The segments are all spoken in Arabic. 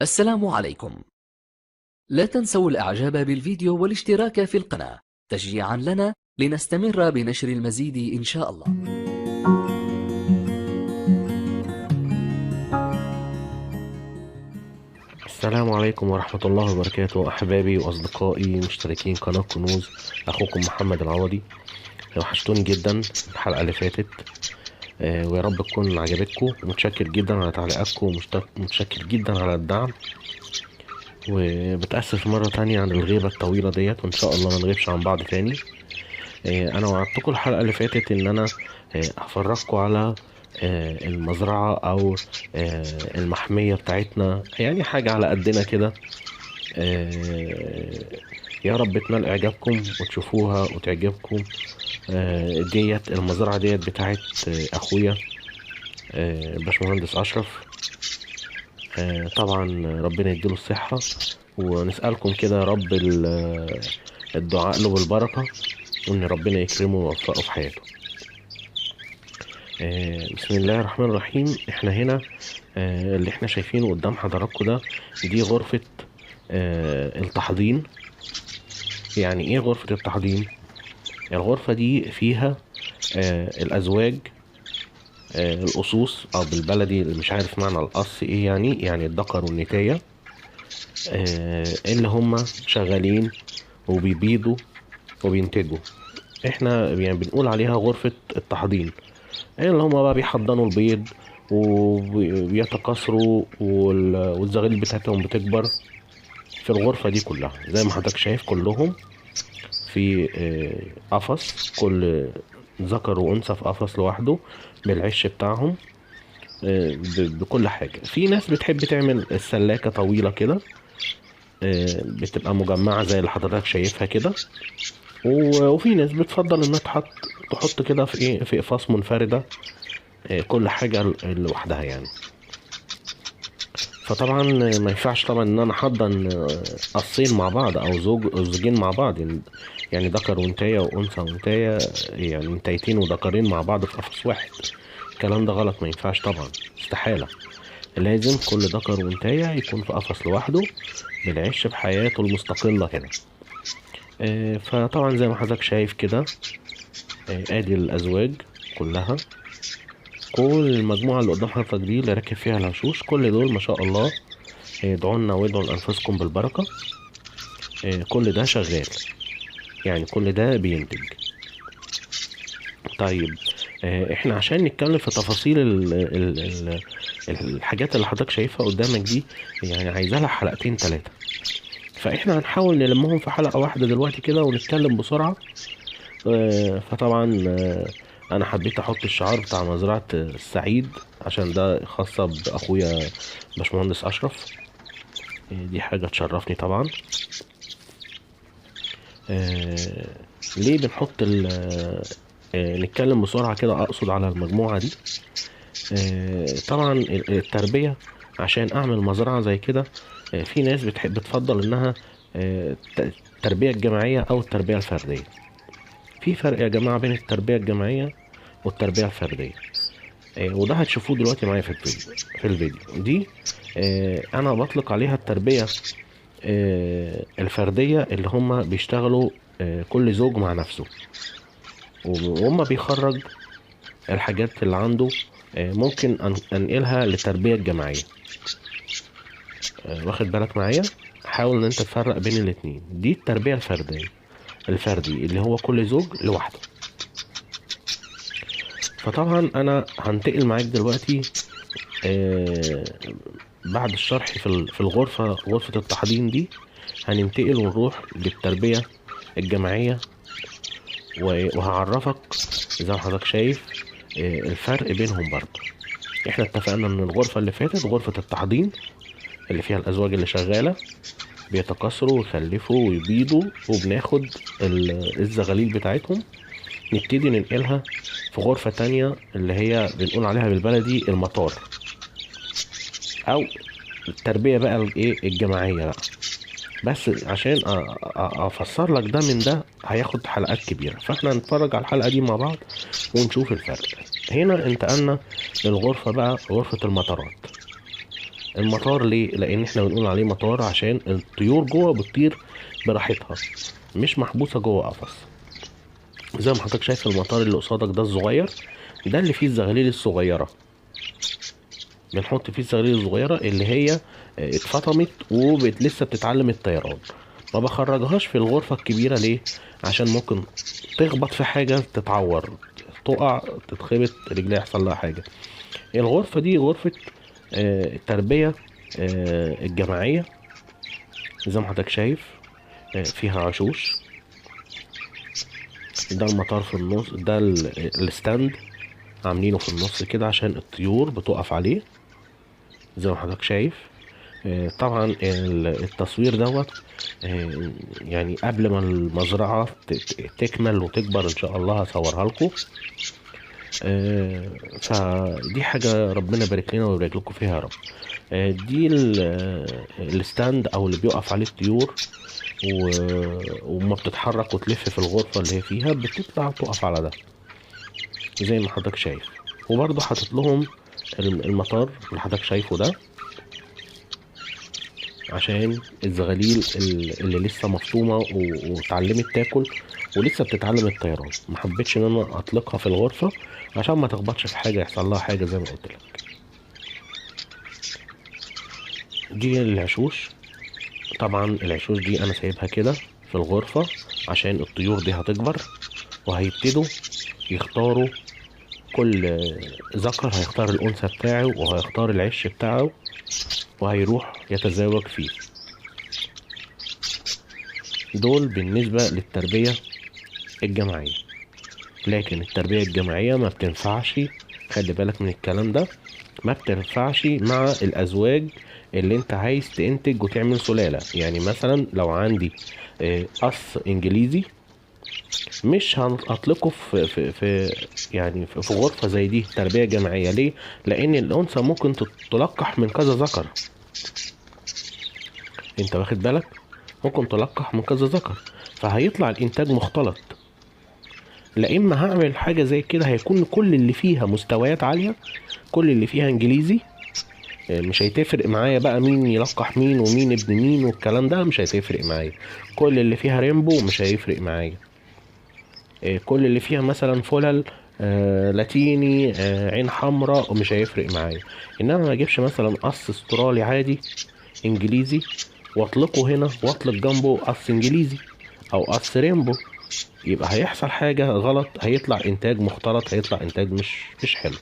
السلام عليكم. لا تنسوا الإعجاب بالفيديو والاشتراك في القناة تشجيعا لنا لنستمر بنشر المزيد إن شاء الله. السلام عليكم ورحمة الله وبركاته، أحبابي وأصدقائي مشتركين قناة كنوز. أخوكم محمد العوضي. وحشتوني جدا الحلقة اللي فاتت، ويا رب تكون عجبتكم. متشكر جدا على تعليقاتكم، متشكر جدا على الدعم، وبتأسف مرة تانية عن الغيبة الطويلة ديت، وإن شاء الله ما نغيبش عن بعض تاني. أنا وعدتكم الحلقة اللي فاتت إن أنا هفرجكم على المزرعة أو المحمية بتاعتنا، يعني حاجة على قدنا كده. يا رب تنال إعجابكم وتشوفوها وتعجبكم. ديت المزرعة ديت بتاعت أخويا باشمهندس أشرف. طبعا ربنا يديله الصحة، ونسألكم كده يا رب الدعاء له بالبركة، وإن ربنا يكرمه ويوفقه في حياته. بسم الله الرحمن الرحيم. احنا هنا اللي احنا شايفينه قدام حضراتكم ده، دي غرفة التحضين. يعني ايه غرفة التحضين؟ الغرفة دي فيها الأزواج، الأصوص، أو بالبلدي اللي مش عارف معنى القص ايه، يعني الذكر والنتاية، اللي هم شغالين وبيبيضوا وبينتجوا. احنا يعني بنقول عليها غرفة التحضين، اللي هم بقى بيحضنوا البيض وبيتكاثروا والزغاليل بتاعتهم بتكبر في الغرفة دي كلها. زي ما حضرتك شايف كلهم في قفص، كل ذكر وأنثى في قفص لوحده بالعش بتاعهم، بكل حاجة. في ناس بتحب تعمل السلاكة طويلة كده، بتبقى مجمعة زي اللي حضرتك شايفها كده. وفي ناس بتفضل انها تحط كده في ايه، في اقفاص منفردة، كل حاجة لوحدها يعني. فطبعا ما ينفعش طبعا ان انا احضن قصين مع بعض او زوجين مع بعض، يعني ذكر وانتايه وانثى وانتايه، يعني انتايتين وذكرين مع بعض في قفص واحد. الكلام ده غلط، ما ينفعش طبعا، استحالة. لازم كل ذكر وانتايه يكون في قفص لوحده بالعش بحياته المستقلة هنا. فطبعا زي ما حضرتك شايف كده، ادي الازواج كلها، كل المجموعة اللي قدام حضرتك دي اللي راكب فيها الهشوش، كل دول ما شاء الله ادعوا لنا وادعوا لأنفسكم بالبركة. كل ده شغال، يعني كل ده بينتج. طيب، احنا عشان نتكلم في تفاصيل الحاجات اللي حضرتك شايفها قدامك دي، يعني عايزة لها حلقتين 3. فاحنا هنحاول نلمهم في حلقة واحدة دلوقتي كده ونتكلم بسرعة. فطبعا انا حبيت احط الشعار بتاع مزرعة السعيد عشان ده خاصة باخويا باشمهندس اشرف. دي حاجة تشرفني طبعا. ليه بنحط نتكلم بسرعة كده، اقصد على المجموعة دي. طبعا التربية، عشان اعمل مزرعة زي كده، في ناس بتحب تفضل انها التربية الجماعية او التربية الفردية. في فرق يا جماعة بين التربية الجماعية والتربية الفردية، وده هتشوفوه دلوقتي معايا في الفيديو دي. انا بطلق عليها التربية الفردية، اللي هم بيشتغلوا كل زوج مع نفسه، وهم بيخرج الحاجات اللي عنده. ممكن انقلها للتربية الجماعية. واخد بالك معايا؟ حاول ان انت تفرق بين الاتنين. دي التربية الفردي اللي هو كل زوج لوحده. فطبعا انا هنتقل معاك دلوقتي بعد الشرح في غرفة التحضير دي، هننتقل ونروح للتربية الجماعية، وهعرفك زي ما حضرتك شايف الفرق بينهم برضه. احنا اتفقنا ان الغرفة اللي فاتت غرفة التحضير اللي فيها الازواج اللي شغالة بيتكاثروا ويخلفوا ويبيضوا، وبناخد الزغاليل بتاعتهم نبتدي ننقلها في غرفة تانية اللي هي بنقول عليها بالبلدي المطار، او التربية بقى الايه الجماعية بقى. بس عشان افسر لك ده من ده هياخد حلقات كبيرة، فاحنا هنتفرج على الحلقة دي مع بعض ونشوف الفرق. هنا انتقلنا للغرفة بقى، غرفة المطارات. المطار ليه؟ لان احنا بنقول عليه مطار عشان الطيور جوه بتطير براحتها، مش محبوسه جوه قفص. زي ما حضرتك شايف المطار اللي قصادك ده الصغير، ده اللي فيه الزغاليل الصغيره. بنحط فيه الزغاليل الصغيره اللي هي اتفطمت ولسه بتتعلم الطيران. ما بخرجهاش في الغرفه الكبيره ليه؟ عشان ممكن تخبط في حاجه تتعور، تقع، تتخبط رجليها، يحصل لها حاجه. الغرفه دي غرفه التربيه الجماعيه. زي ما حضرتك شايف فيها عشوش. ده المطار في النص، ده الستاند عاملينه في النص كده عشان الطيور بتقف عليه زي ما حضرتك شايف. طبعا التصوير دوت يعني قبل ما المزرعة تكمل وتكبر ان شاء الله هصورها لكم. فدي حاجة ربنا يبارك لنا ويبارك لكم فيها يا رب. دي الستاند او اللي بيقف عليه الطيور، وما بتتحرك وتلف في الغرفة اللي هي فيها، بتطلع تقف على ده زي ما حضرتك شايف. وبرضه حاطط لهم المطار اللي حضرتك شايفه ده عشان الزغاليل اللي لسه مفطومة واتعلمت تاكل ولسه بتتعلم الطيران. ما حبيتش ان انا اطلقها في الغرفة عشان ما تخبطش في حاجة يحصل لها حاجة زي ما قلت لك. دي العشوش. طبعا العشوش دي انا سايبها كده في الغرفة عشان الطيور دي هتكبر وهيبتدوا يختاروا، كل ذكر هيختار الانثى بتاعه وهيختار العش بتاعه وهيروح يتزاوج فيه. دول بالنسبة للتربية الجماعية. لكن التربية الجماعية ما بتنفعش، خلي بالك من الكلام ده، ما بتنفعش مع الأزواج اللي انت عايز تنتج وتعمل سلالة. يعني مثلا لو عندي قص انجليزي، مش هنطلقه في يعني في غرفة زي دي تربية جماعية. ليه؟ لأن الأنثى ممكن تلقح من كذا ذكر. انت واخد بالك؟ ممكن تلقح من كذا ذكر، فهيطلع الإنتاج مختلط. لا إما هعمل حاجة زي كده هيكون كل اللي فيها مستويات عالية، كل اللي فيها إنجليزي، مش هيتفرق معايا بقى مين يلقح مين ومين ابن مين والكلام ده، مش هيتفرق معايا. كل اللي فيها ريمبو مش هيفرق معايا. كل اللي فيها مثلا فلل لاتيني عين حمراء ومش هيفرق معايا. انما ما اجيبش مثلا قص استرالي عادي انجليزي واطلقه هنا واطلق جنبه قص انجليزي او قص ريمبو، يبقى هيحصل حاجة غلط، هيطلع انتاج مختلط، هيطلع انتاج مش حلو.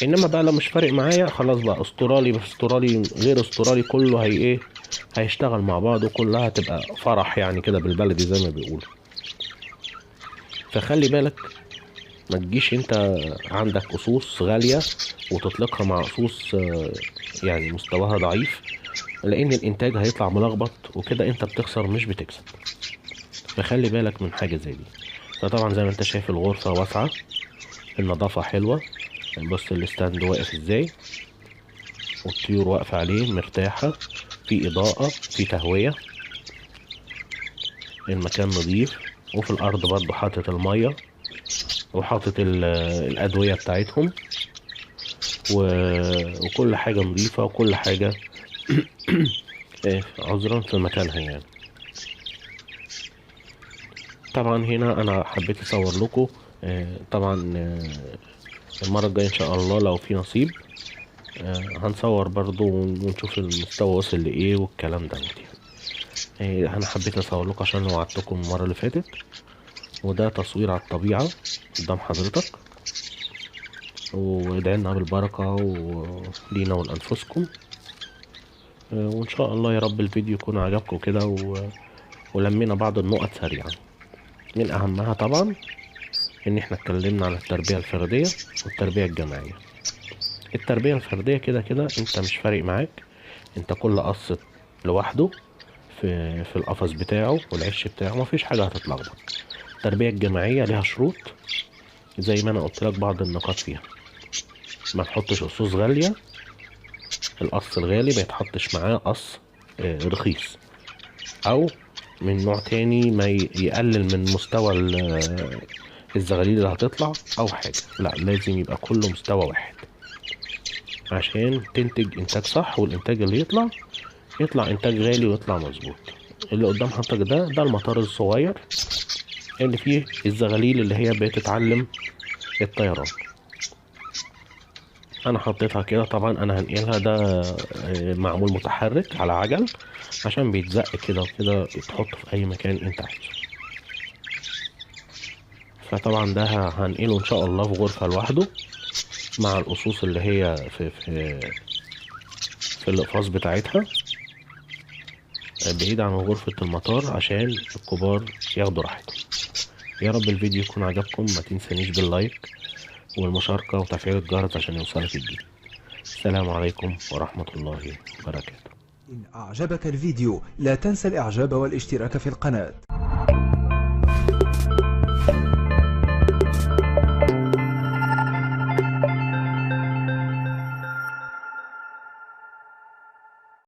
انما بقى لو مش فارق معايا خلاص بقى استرالي بس استرالي غير استرالي كله هي ايه هيشتغل مع بعض وكلها هتبقى فرح يعني كده بالبلدي زي ما بيقولوا. فخلي بالك ما تجيش انت عندك قصوص غالية وتطلقها مع قصوص يعني مستواها ضعيف، لان الانتاج هيطلع ملخبط وكده انت بتخسر مش بتكسب. فخلي بالك من حاجة زي دي. فطبعا زي ما انت شايف الغرفة واسعة، النظافة حلوة، بص الستاند واقف ازاي والطيور واقفة عليه مرتاحة، في اضاءة، في تهوية، المكان نظيف. وفي الارض برضو حاطط المية وحاطط الادوية بتاعتهم وكل حاجة نظيفة وكل حاجة عذرا في مكانها يعني. طبعا هنا انا حبيت اصور لكم طبعا المرة الجاية ان شاء الله لو في نصيب هنصور برضو ونشوف المستوى وصل لايه والكلام ده يعني. انا حبيت اصور لكم عشان وعدتكم المرة اللي فاتت، وده تصوير على الطبيعة قدام حضرتك. وادعي لنا بالبركة ولينا ولأنفسكم، وإن شاء الله يا رب الفيديو يكون عجبكم كده ولمينا بعض النقط سريعا. من أهمها طبعا إن إحنا اتكلمنا عن التربية الفردية والتربية الجماعية. التربية الفردية كده كده أنت مش فارق معاك، أنت كل قص لوحده في القفص بتاعه والعش بتاعه، مفيش حاجة هتتلخبط. التربية الجماعية ليها شروط زي ما أنا قلت لك بعض النقاط فيها. ما تحطش قصوص غالية، القص الغالي ما يتحطش معاه قص رخيص او من نوع تاني ما يقلل من مستوى الزغاليل اللي هتطلع او حاجة. لا، لازم يبقى كله مستوى واحد. عشان تنتج انتاج صح، والانتاج اللي يطلع انتاج غالي ويطلع مظبوط. اللي قدام حضرتك ده المطار الصغير اللي فيه الزغاليل اللي هي بتتعلم الطيران. انا حطيتها كده، طبعا انا هنقلها ده معمول متحرك على عجل عشان بيتزق كده وكده، تحطه في اي مكان انت عايزه. فطبعا ده هنقله ان شاء الله في غرفة لوحده مع القصوص اللي هي في الاقفاص بتاعتها، بعيد عن غرفة المطار عشان الكبار ياخدوا راحتهم. يا رب الفيديو يكون عجبكم، ما تنسانيش باللايك والمشاركة وتفعيل الجرس عشان يوصلك الجديد. السلام عليكم ورحمة الله وبركاته. إن أعجبك الفيديو لا تنسى الإعجاب والاشتراك في القناة.